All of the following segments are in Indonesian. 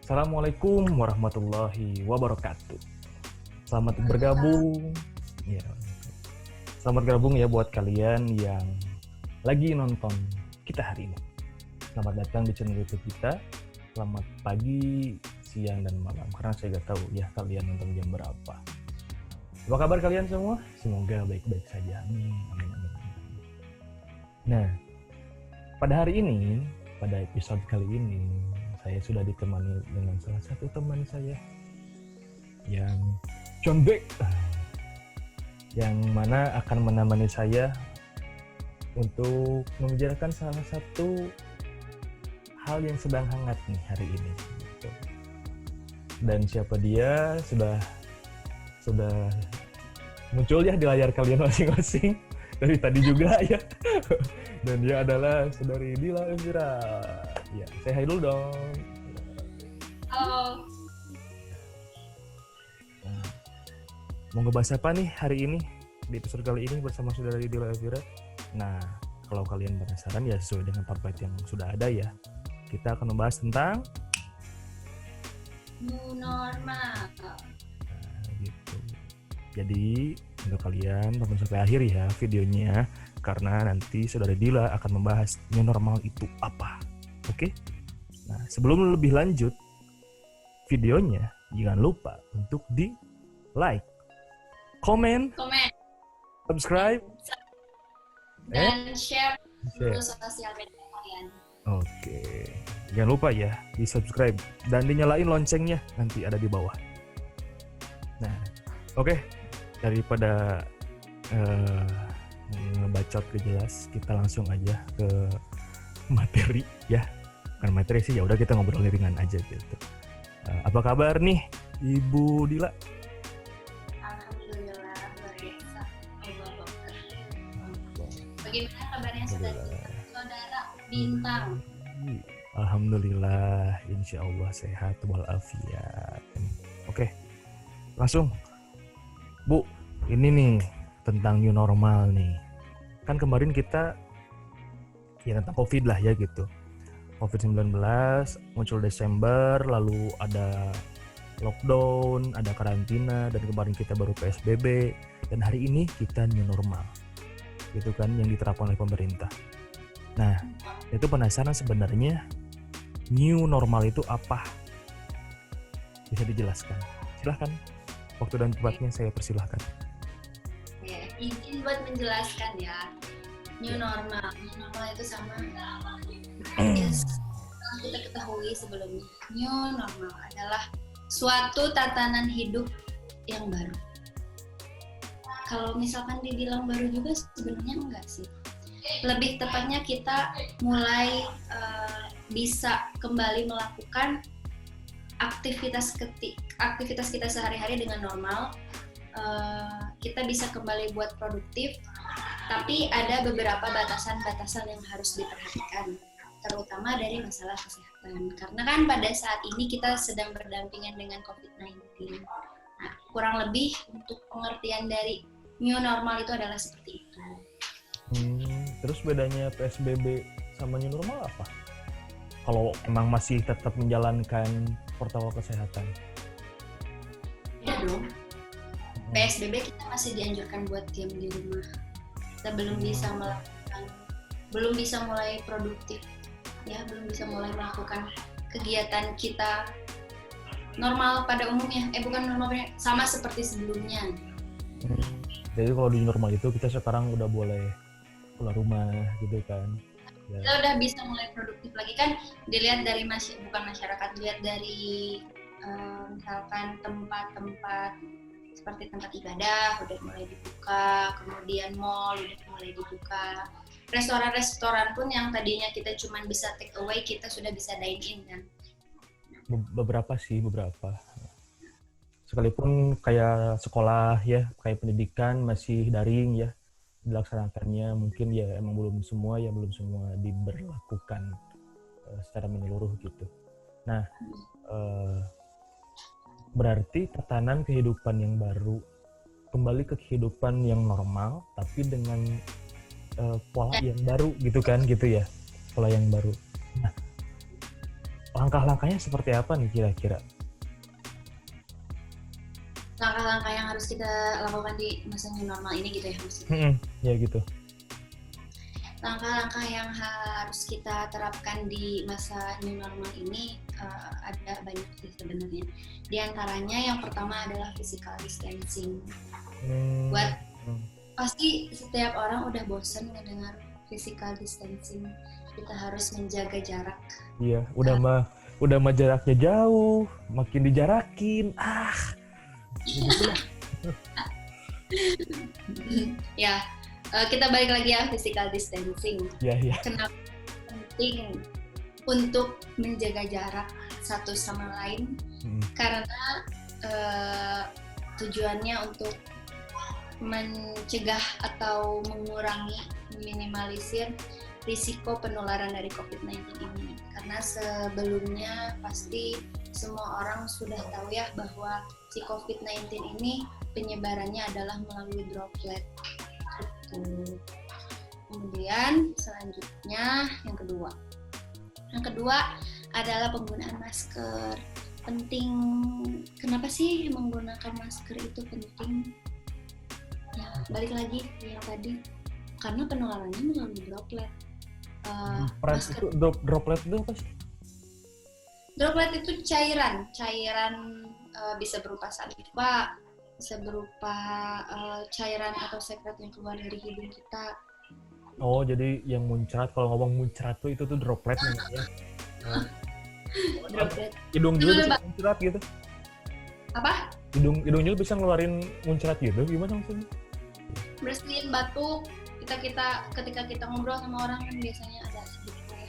Assalamualaikum warahmatullahi wabarakatuh. Selamat bergabung. Ya, selamat gabung ya buat kalian yang lagi nonton kita hari ini. Selamat datang di channel YouTube kita. Selamat pagi, siang, dan malam. Karena saya nggak tahu ya kalian nonton jam berapa. Apa kabar kalian semua? Semoga baik-baik saja. Amin, amin, amin. Nah, pada hari ini, pada episode kali ini, saya sudah ditemani dengan salah satu teman saya yang conbek, yang mana akan menemani saya untuk membicarakan salah satu hal yang sedang hangat nih hari ini. Dan siapa dia sudah muncul ya di layar kalian masing-masing dari tadi juga ya. Dan dia adalah saudari Dila Elvira. Ya, say hi dulu dong. Halo. Nah, mau ngebahas apa nih hari ini di episode kali ini bersama saudari Dila Elvira? Nah, kalau kalian penasaran ya sesuai dengan template yang sudah ada ya. Kita akan membahas tentang New normal. nah, gitu. Jadi, untuk kalian tonton sampai akhir ya videonya karena nanti saudari Dila akan membahas new normal itu apa. Oke? Nah, sebelum lebih lanjut videonya, jangan lupa untuk di like, komen, Komen subscribe, dan share share. dulu sosial media kalian. Oke, jangan lupa ya di subscribe dan dinyalain loncengnya nanti ada di bawah. Nah, oke, daripada ngebacot ke jelas, kita langsung aja ke materi ya. Bukan materi sih, ya udah kita ngobrol ringan aja gitu. Apa kabar nih Ibu Dila? Alhamdulillah luar biasa. Allahu Akbar. Bagaimana kabarnya saudara Bintang? Alhamdulillah, insya Allah sehat walafiat. Oke, langsung Bu, ini nih tentang new normal nih. Kan kemarin kita ya tentang COVID lah ya gitu. COVID-19 muncul Desember, lalu ada lockdown, ada karantina, dan kemarin kita baru PSBB, dan hari ini kita new normal gitu kan yang diterapkan oleh pemerintah. Nah, itu penasaran sebenarnya new normal itu apa? Bisa dijelaskan? Silahkan, waktu dan tempatnya saya persilahkan. Ya, izin buat menjelaskan ya. New normal itu sama yang kita ketahui sebelumnya. New normal adalah suatu tatanan hidup yang baru. Kalau misalkan dibilang baru juga sebenarnya enggak sih. Lebih tepatnya kita mulai bisa kembali melakukan aktivitas kita sehari-hari dengan normal. Kita bisa kembali buat produktif, tapi ada beberapa batasan-batasan yang harus diperhatikan, terutama dari masalah kesehatan. Karena kan pada saat ini kita sedang berdampingan dengan COVID-19. Nah, kurang lebih untuk pengertian dari new normal itu adalah seperti itu. Terus bedanya PSBB sama new normal apa? Kalau emang masih tetap menjalankan protokol kesehatan? Ya dong. PSBB kita masih dianjurkan buat diam di rumah. Kita belum bisa mulai produktif, ya, belum bisa mulai melakukan kegiatan kita normal pada umumnya. Bukan normalnya, sama seperti sebelumnya. Jadi kalau di normal itu kita sekarang udah boleh keluar rumah gitu kan? Ya. Kita udah bisa mulai produktif lagi kan, dilihat dari bukan masyarakat, dilihat dari misalkan tempat-tempat seperti tempat ibadah udah mulai dibuka, kemudian mall udah mulai dibuka, restoran-restoran pun yang tadinya kita cuma bisa take away, kita sudah bisa dine in kan. Beberapa. Sekalipun kayak sekolah ya, kayak pendidikan masih daring ya dilaksanakannya, mungkin ya emang belum semua diberlakukan secara menyeluruh gitu. Nah, berarti tatanan kehidupan yang baru kembali ke kehidupan yang normal tapi dengan pola yang baru gitu kan, gitu ya, pola yang baru. Nah, langkah-langkahnya seperti apa nih kira-kira? Langkah-langkah yang harus kita lakukan di masa new normal ini gitu ya maksudnya. Ya gitu. Langkah-langkah yang harus kita terapkan di masa new normal ini ada banyak sih sebenarnya. Di antaranya yang pertama adalah physical distancing. Buat pasti setiap orang udah bosan mendengar physical distancing. Kita harus menjaga jarak. Iya, udah mah jaraknya jauh, makin dijarakin. Gitu lah. Ya, kita balik lagi ya physical distancing. Iya. Kenapa penting untuk menjaga jarak satu sama lain? Karena tujuannya untuk mencegah atau mengurangi, meminimalisir risiko penularan dari COVID-19 ini. Karena sebelumnya pasti semua orang sudah tahu ya bahwa si COVID-19 ini penyebarannya adalah melalui droplet. Kemudian selanjutnya yang kedua adalah penggunaan masker. Penting. Kenapa sih menggunakan masker itu penting? Ya, balik lagi yang tadi, karena penularannya melalui droplet. Itu droplet itu apa sih? Droplet itu cairan bisa berupa saliva, bisa berupa cairan atau sekret yang keluar dari hidung kita. Oh, jadi yang muncrat, kalau ngomong muncrat tuh itu tuh droplet namanya. Droplet. Hidung juga bisa muncrat gitu. Apa? Hidung juga bisa ngeluarin muncrat gitu, gimana maksudnya? Bersihin batuk, ketika kita ngobrol sama orang kan biasanya ada sedikit ya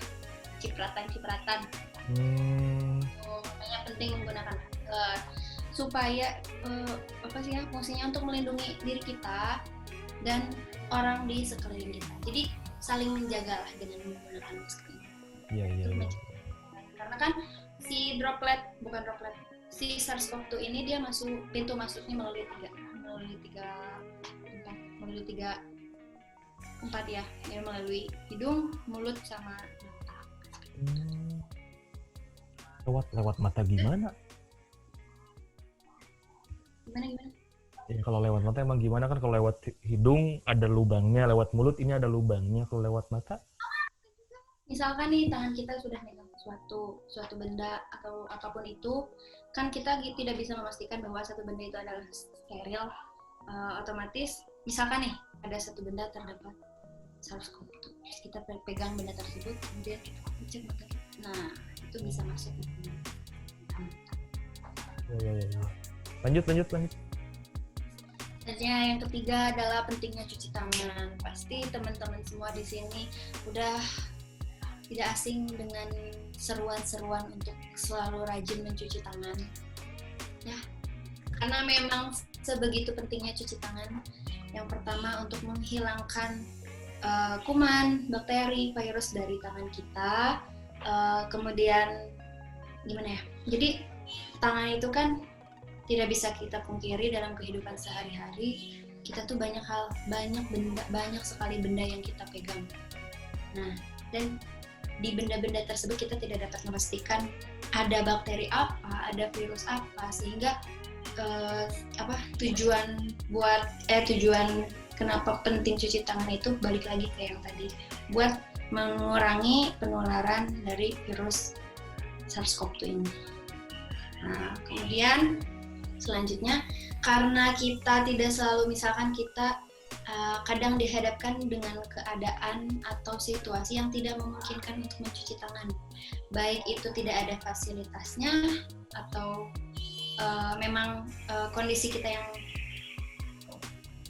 cipratan. Makanya penting menggunakan masker supaya fungsinya untuk melindungi diri kita dan orang di sekeliling kita. Jadi saling menjagalah dengan menggunakan masker ini. Iya. Karena kan si si SARS-CoV-2 ini dia pintu masuknya melalui tiga tempat ya, melalui hidung, mulut, sama mata. Lewat mata gimana? Gimana? Ya, kalau lewat mata emang gimana, kan kalau lewat hidung ada lubangnya, lewat mulut ini ada lubangnya, kalau lewat mata? Misalkan nih tangan kita sudah megang suatu benda atau apapun itu, kan kita tidak bisa memastikan bahwa satu benda itu adalah steril. Otomatis misalkan nih ada satu benda terdapat SARS-CoV-2, terus kita pegang benda tersebut, kemudian kita cek mata kita. Nah, itu bisa masuk. Ya. Lanjut. Selanjutnya yang ketiga adalah pentingnya cuci tangan. Pasti teman-teman semua di sini udah tidak asing dengan seruan-seruan untuk selalu rajin mencuci tangan. Ya, karena memang sebegitu pentingnya cuci tangan. Yang pertama untuk menghilangkan kuman, bakteri, virus dari tangan kita. Kemudian gimana ya? Jadi tangan itu kan tidak bisa kita pungkiri dalam kehidupan sehari-hari. Kita tuh banyak sekali benda yang kita pegang. Nah, dan di benda-benda tersebut kita tidak dapat memastikan ada bakteri apa, ada virus apa, sehingga tujuan kenapa penting cuci tangan itu balik lagi ke yang tadi, buat mengurangi penularan dari virus SARS-CoV-2 ini. Nah, kemudian selanjutnya, karena kita tidak selalu, misalkan kita kadang dihadapkan dengan keadaan atau situasi yang tidak memungkinkan untuk mencuci tangan, baik itu tidak ada fasilitasnya atau memang kondisi kita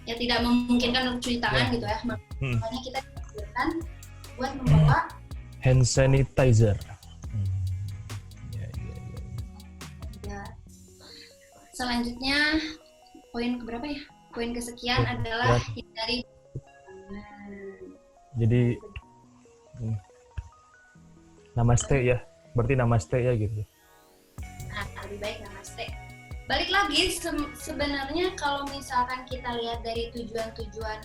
yang tidak memungkinkan untuk cuci tangan gitu ya, makanya kita dianjurkan buat membawa hand sanitizer. Ya. Selanjutnya poin keberapa ya? Poin kesekian adalah hindari. Jadi namaste ya, berarti namaste ya gitu. Nah, lebih baik namaste. Balik lagi, sebenarnya kalau misalkan kita lihat dari tujuan-tujuan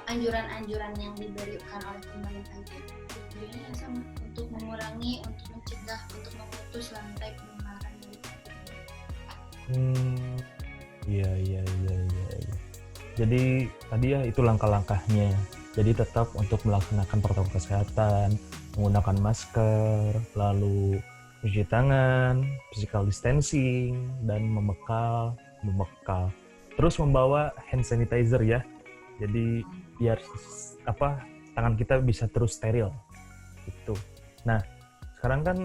anjuran-anjuran yang diberikan oleh pemerintah itu, tujuannya sama, untuk mengurangi, untuk mencegah mencegah untuk memutus rantai penularan dari COVID. Iya. Jadi tadi ya itu langkah-langkahnya. Jadi tetap untuk melaksanakan protokol kesehatan, menggunakan masker, lalu cuci tangan, physical distancing, dan membekal. Terus membawa hand sanitizer ya. Jadi biar tangan kita bisa terus steril. Gitu. Nah, sekarang kan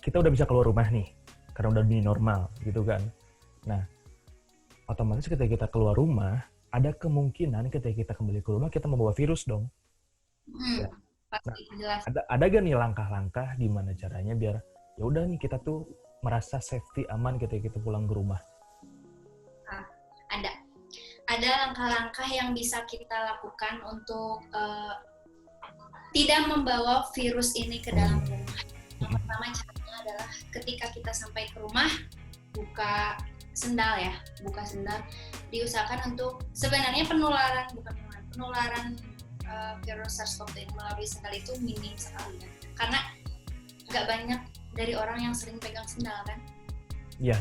kita udah bisa keluar rumah nih, karena udah new normal gitu kan. Nah, otomatis ketika kita keluar rumah, ada kemungkinan ketika kita kembali ke rumah kita membawa virus dong. Ya. Pasti jelas. Ada gak nih langkah-langkah gimana caranya biar ya udah nih kita tuh merasa safety aman ketika kita pulang ke rumah? Ada langkah-langkah yang bisa kita lakukan untuk tidak membawa virus ini ke dalam rumah. Yang pertama caranya adalah ketika kita sampai ke rumah, buka sendal, diusahakan untuk sebenarnya penularan virus SARS-CoV-2 melalui sendal itu minim sekali ya. Karena nggak banyak dari orang yang sering pegang sendal kan. Iya.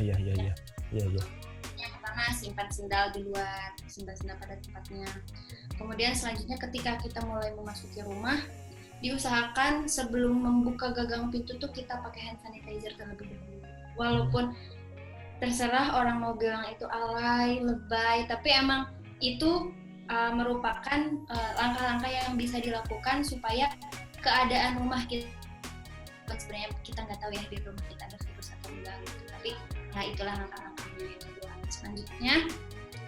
Yang pertama, simpan sendal di luar, simpan sendal pada tempatnya. Kemudian selanjutnya ketika kita mulai memasuki rumah, diusahakan sebelum membuka gagang pintu tuh kita pakai hand sanitizer terlebih dahulu. Walaupun terserah orang mau bilang itu alay, lebay, tapi emang itu merupakan langkah-langkah yang bisa dilakukan supaya keadaan rumah kita, sebenarnya kita nggak tahu ya di rumah kita ada virus atau enggak gitu, tapi ya itulah langkah-langkahnya itu. Selanjutnya,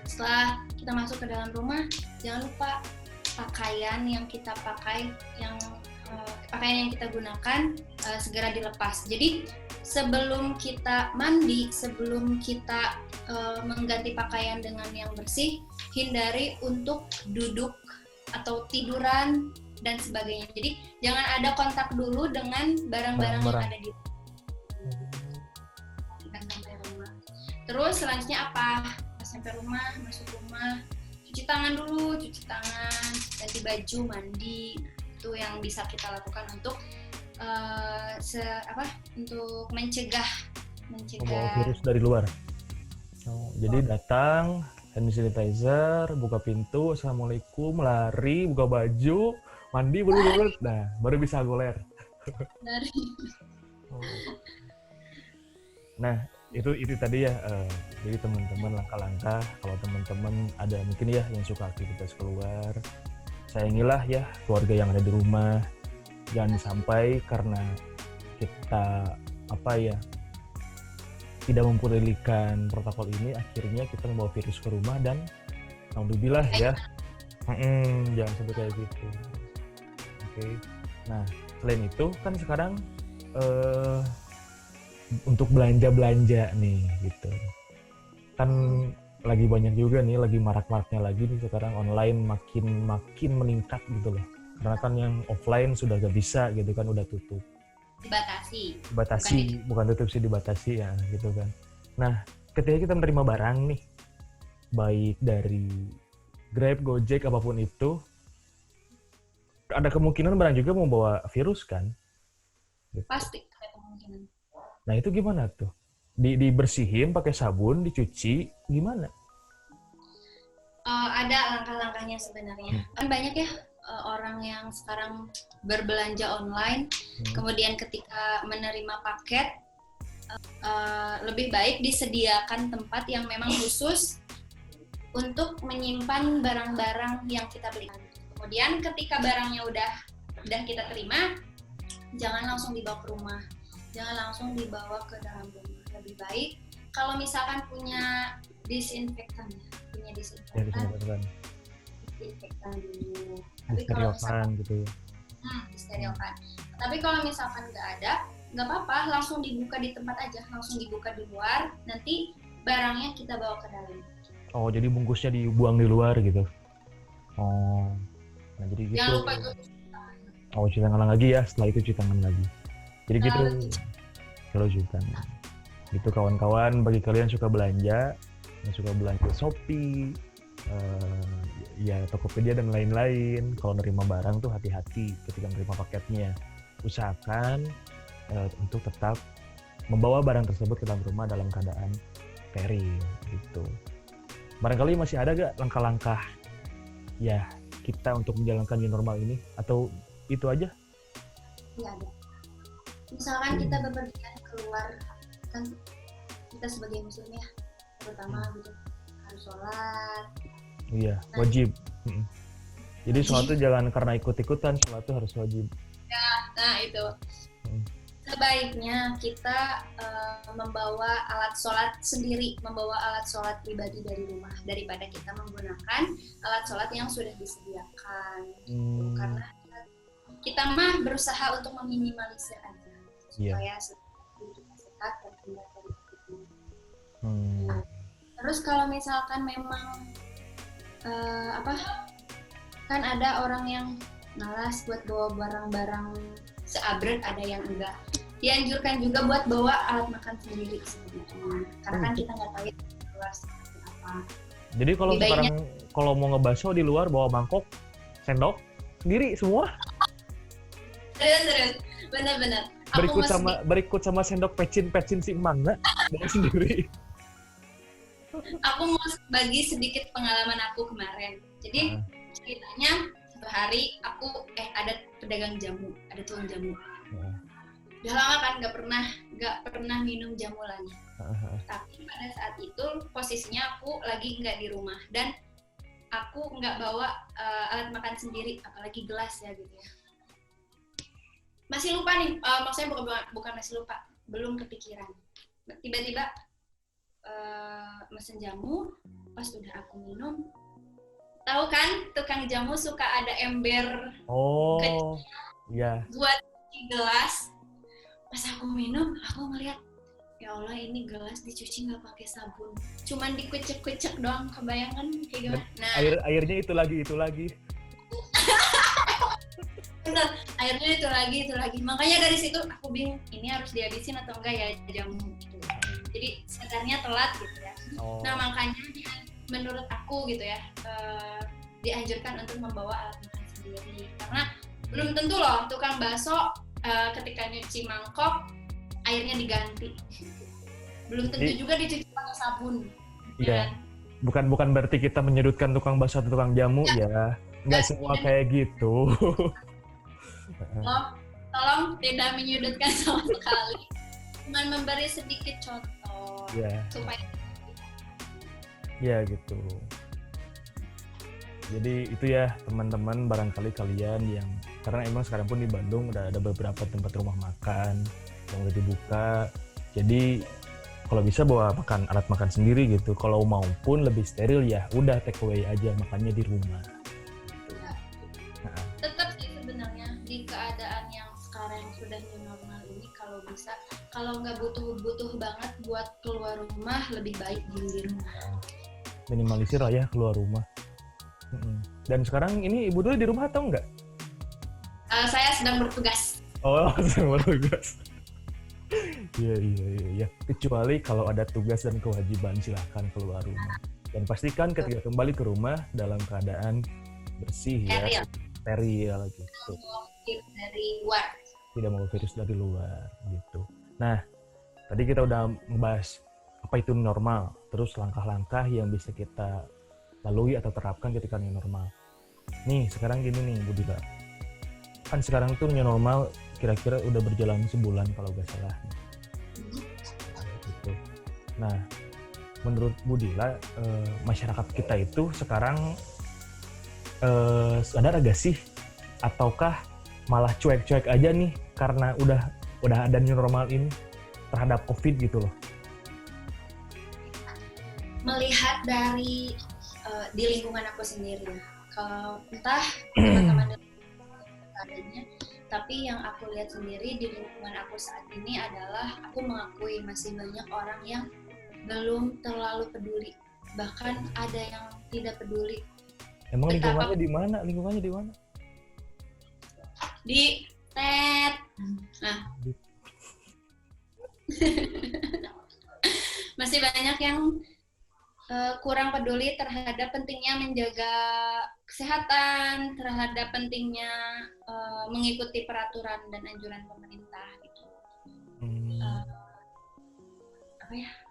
setelah kita masuk ke dalam rumah, jangan lupa pakaian yang kita gunakan segera dilepas. Jadi sebelum kita mandi, sebelum kita mengganti pakaian dengan yang bersih, hindari untuk duduk atau tiduran dan sebagainya. Jadi jangan ada kontak dulu dengan barang-barang yang ada di rumah. Terus selanjutnya apa? Pas sampai rumah, masuk rumah, cuci tangan dulu, ganti baju, mandi. Itu yang bisa kita lakukan untuk untuk mencegah membawa virus dari luar. Jadi datang, hand sanitizer, buka pintu, assalamualaikum, lari, buka baju, mandi, baru bisa goler. Nah, itu tadi ya. Jadi teman-teman langkah-langkah, kalau teman-teman ada mungkin ya yang suka aktivitas keluar, sayangilah ya keluarga yang ada di rumah. Jangan sampai karena kita tidak mempedulikan protokol ini, akhirnya kita membawa virus ke rumah dan alhamdulillah ya. Jangan sampai kayak gitu. Oke. Nah, selain itu kan sekarang untuk belanja nih gitu. Kan lagi banyak juga nih, lagi marak-maraknya lagi nih sekarang online makin meningkat gitu loh. Karena kan yang offline sudah gak bisa gitu kan, udah tutup. Dibatasi, bukan tutup sih, dibatasi ya gitu kan. Nah, ketika kita menerima barang nih, baik dari Grab, Gojek, apapun itu, ada kemungkinan barang juga membawa virus kan? Gitu. Pasti ada kemungkinan. Nah itu gimana tuh? Dibersihin pakai sabun, dicuci, gimana? Ada langkah-langkahnya sebenarnya. Kan banyak ya orang yang sekarang berbelanja online, kemudian ketika menerima paket, lebih baik disediakan tempat yang memang khusus untuk menyimpan barang-barang yang kita beli. Kemudian ketika barangnya udah kita terima, jangan langsung dibawa ke rumah, jangan langsung dibawa ke dalam rumah. Lebih baik kalau misalkan punya disinfektan dulu. Tapi kalau misalkan gitu ya. Disterilkan. Tapi kalau misalkan nggak ada, nggak apa-apa, langsung dibuka di tempat aja, langsung dibuka di luar, nanti barangnya kita bawa ke dalam. Oh, jadi bungkusnya dibuang di luar gitu. Oh, nah jadi gitu. Jangan lupa itu cuci tangan. Oh, cuci tangan lagi ya, setelah itu cuci tangan lagi. Jadi gitu. Kalau cuci tangan. Gitu kawan-kawan, bagi kalian suka belanja, yang suka belanja Shopee, ya Tokopedia dan lain-lain, kalau nerima barang tuh hati-hati ketika nerima paketnya. usahakan untuk tetap membawa barang tersebut ke dalam rumah dalam keadaan steril gitu. Barangkali masih ada gak langkah-langkah ya kita untuk menjalankan new normal ini, atau itu aja? Iya ada. Misalkan kita bepergian keluar, kan kita sebagai muslim ya, terutama gitu harus sholat. Iya, wajib. Jadi sholat itu jangan karena ikut-ikutan, sholat itu harus wajib. Ya, nah itu. Sebaiknya kita membawa alat sholat sendiri, membawa alat sholat pribadi dari rumah daripada kita menggunakan alat sholat yang sudah disediakan. Karena kita mah berusaha untuk meminimalisir aja supaya kita sehat dan tidak terlalu. Terus kalau misalkan memang kan ada orang yang malas buat bawa barang-barang seabrek, ada yang enggak. Dianjurkan juga buat bawa alat makan sendiri sebenarnya, karena kan kita nggak tahu luar seperti apa. Jadi kalau sekarang kalau mau ngebaso di luar bawa mangkok, sendok sendiri semua. Terus, benar-benar. Berikut sama sendok pecin si emangnya bawa sendiri. Aku mau bagi sedikit pengalaman aku kemarin. Jadi ceritanya satu hari aku ada pedagang jamu, ada tukang jamu. Udah lama kan nggak pernah minum jamu lagi. Tapi pada saat itu posisinya aku lagi nggak di rumah dan aku nggak bawa alat makan sendiri, apalagi gelas ya gitu ya. Masih lupa nih, maksudnya bukan masih lupa, belum kepikiran. Tiba-tiba mesen jamu, pas udah aku minum, tahu kan tukang jamu suka ada ember kecil buat gelas. Pas aku minum, aku ngeliat, ya Allah ini gelas dicuci nggak pakai sabun, cuman dikucek-kucek doang, kebayangan kayak gimana? Nah, airnya itu lagi. Bener, airnya itu lagi. Makanya dari situ aku bingung, ini harus dihabisin atau enggak ya jamu gitu. Jadi sadarnya telat gitu ya. Nah makanya menurut aku gitu ya, dianjurkan untuk membawa alat makan sendiri, karena belum tentu loh tukang bakso ketika nyuci mangkok airnya diganti, belum tentu juga dicuci pakai sabun. Iya. Bukan berarti kita menyudutkan tukang bakso atau tukang jamu ya, nggak semua kayak gitu. Tolong tidak menyudutkan sama sekali, cuma memberi sedikit contoh supaya gitu. Jadi itu ya teman-teman, barangkali kalian yang, karena emang sekarang pun di Bandung udah ada beberapa tempat rumah makan yang udah dibuka, jadi kalau bisa bawa alat makan sendiri gitu. Kalau mau pun lebih steril ya udah take away aja, makannya di rumah gitu. Tetap sih sebenarnya di keadaan yang sekarang yang sudah new normal ini, kalau bisa, kalau nggak butuh banget buat keluar rumah, lebih baik di rumah. Minimalisir lah ya keluar rumah. Dan sekarang ini Ibu dulu di rumah atau enggak? Saya sedang bertugas. Sedang bertugas. Iya. Kecuali kalau ada tugas dan kewajiban, silahkan keluar rumah. Dan pastikan ketika kembali ke rumah dalam keadaan bersih ya, steril gitu. Dari luar. Tidak mau virus dari luar gitu. Nah, tadi kita udah ngebahas apa itu normal, terus langkah-langkah yang bisa kita lalui atau terapkan ketika new normal. Nih, sekarang gini nih Bu Dila. Kan sekarang tuh new normal kira-kira udah berjalan sebulan kalau nggak salah. Gitu. Nah, menurut Bu Dila, masyarakat kita itu sekarang sadar gak sih? Ataukah malah cuek-cuek aja nih karena udah ada new normal ini terhadap COVID gitu loh? Melihat dari di lingkungan aku sendiri ya, kalau entah teman-teman adanya, tapi yang aku lihat sendiri di lingkungan aku saat ini adalah, aku mengakui masih banyak orang yang belum terlalu peduli, bahkan ada yang tidak peduli. Emang lingkungannya di mana? Di TET. Nah, masih banyak yang kurang peduli terhadap pentingnya menjaga kesehatan, terhadap pentingnya mengikuti peraturan dan anjuran pemerintah gitu.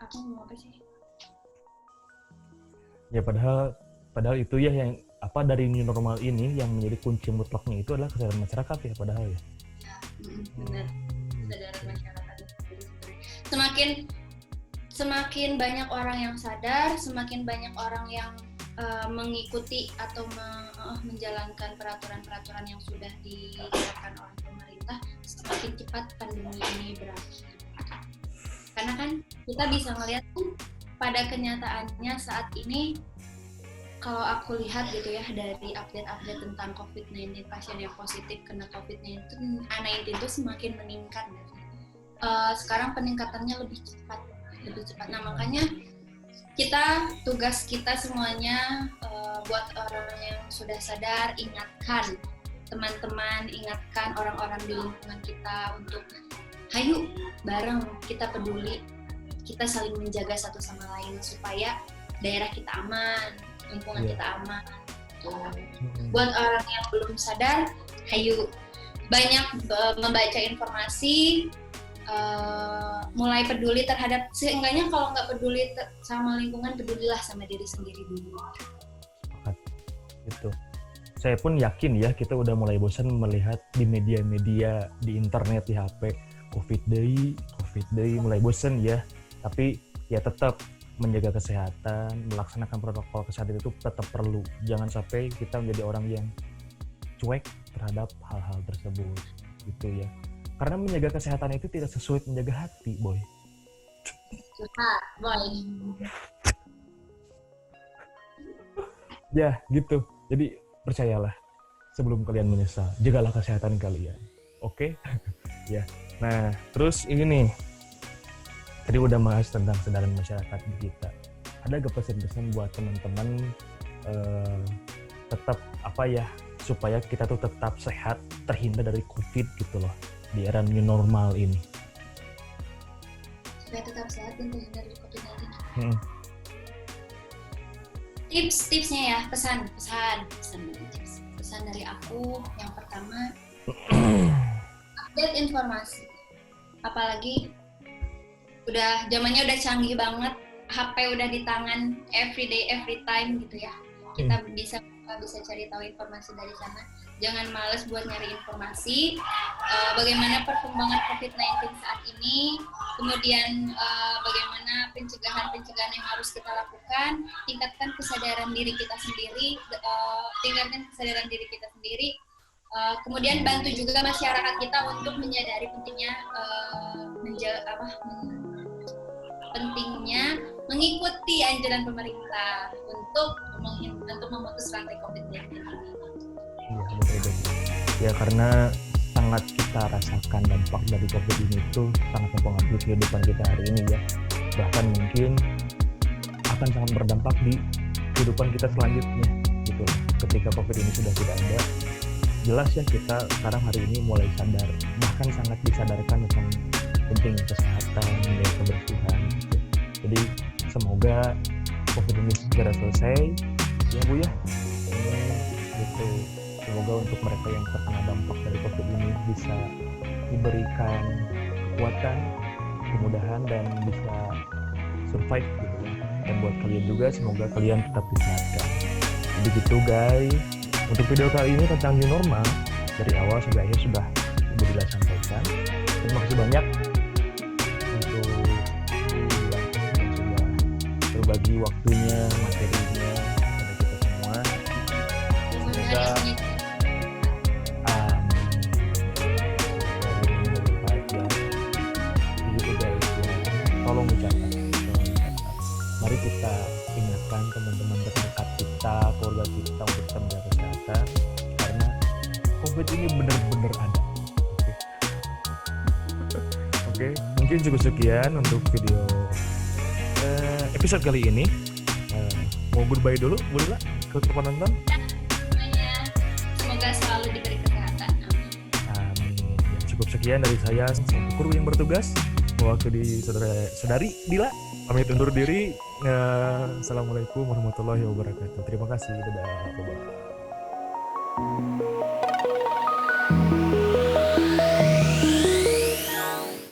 Aku ngomong apa sih? Ya padahal itu ya yang dari new normal ini yang menjadi kunci mutlaknya itu adalah kesadaran masyarakat ya padahal ya. Benar. Kesadaran masyarakat. Semakin banyak orang yang sadar, semakin banyak orang yang mengikuti atau menjalankan peraturan-peraturan yang sudah diterapkan oleh pemerintah, semakin cepat pandemi ini berakhir. Karena kan kita bisa melihat pada kenyataannya saat ini, kalau aku lihat gitu ya dari update-update tentang COVID-19, pasien yang positif kena COVID-19 itu semakin meningkat. Sekarang peningkatannya lebih cepat. Nah makanya tugas kita semuanya buat orang yang sudah sadar, ingatkan teman-teman, ingatkan orang-orang di lingkungan kita untuk hayu bareng kita peduli, kita saling menjaga satu sama lain supaya daerah kita aman, lingkungan kita aman. Buat orang yang belum sadar, hayu banyak membaca informasi, mulai peduli terhadap, seenggaknya kalau nggak peduli sama lingkungan, pedulilah sama diri sendiri dulu. Gitu. Saya pun yakin ya kita udah mulai bosan melihat di media-media, di internet, di HP, COVID day, mulai bosan ya. Tapi ya tetap menjaga kesehatan, melaksanakan protokol kesehatan itu tetap perlu. Jangan sampai kita menjadi orang yang cuek terhadap hal-hal tersebut gitu ya. Karena menjaga kesehatan itu tidak sesuai menjaga hati, boy. Ya, gitu. Jadi percayalah sebelum kalian menyesal, jagalah kesehatan kalian. Oke? Ya. Nah, terus ini nih. Tadi udah bahas tentang kesadaran masyarakat di kita. Ada gak pesan-pesan buat teman-teman tetap supaya kita tuh tetap sehat, terhindar dari COVID gitu loh di era new normal ini. Supaya tetap sehat dan terhindar dari COVID-19. Tips-tipsnya ya, pesan dari aku yang pertama, update informasi. Apalagi zamannya udah canggih banget, HP udah di tangan every day, every time gitu ya. Kita bisa cari tahu informasi dari sana. Jangan malas buat nyari informasi bagaimana perkembangan COVID-19 saat ini, kemudian bagaimana pencegahan yang harus kita lakukan, tingkatkan kesadaran diri kita sendiri, kemudian bantu juga masyarakat kita untuk menyadari pentingnya mengikuti anjuran pemerintah untuk memutus rantai COVID-19 ini. Iya, betul. Ya karena sangat kita rasakan dampak dari COVID ini itu sangat mempengaruhi kehidupan kita hari ini ya. Bahkan mungkin akan sangat berdampak di kehidupan kita selanjutnya gitu. Ketika COVID ini sudah tidak ada, jelas ya kita sekarang hari ini mulai sadar, bahkan sangat disadarkan tentang pentingnya kesehatan, dan kebersihan. Jadi semoga COVID ini segera selesai ya Bu ya. Gitu. Semoga untuk mereka yang terkena dampak dari COVID ini bisa diberikan kekuatan, kemudahan dan bisa survive gitu. Dan buat kalian juga semoga kalian tetap disehatkan. Jadi gitu guys. Untuk video kali ini tentang new normal dari awal sampai akhir sudah Ibu Dila sampaikan. Terima kasih banyak untuk sudah berbagi waktunya, materinya kepada kita semua. Semoga begitu guys ya. Tolong dicatat. Mari kita ingatkan teman-teman terdekat kita, keluarga kita untuk tetap menjaga kesehatan karena COVID ini benar-benar ada. Oke. Mungkin cukup sekian untuk video episode kali ini. Mau goodbye dulu, boleh lah ke penonton. Semoga selalu diberi kesehatan. Amin. Ya, cukup sekian dari saya, kru yang bertugas mewakili saudari Dila. Pamit undur diri. Assalamualaikum warahmatullahi wabarakatuh. Terima kasih. Dadah. Bye-bye.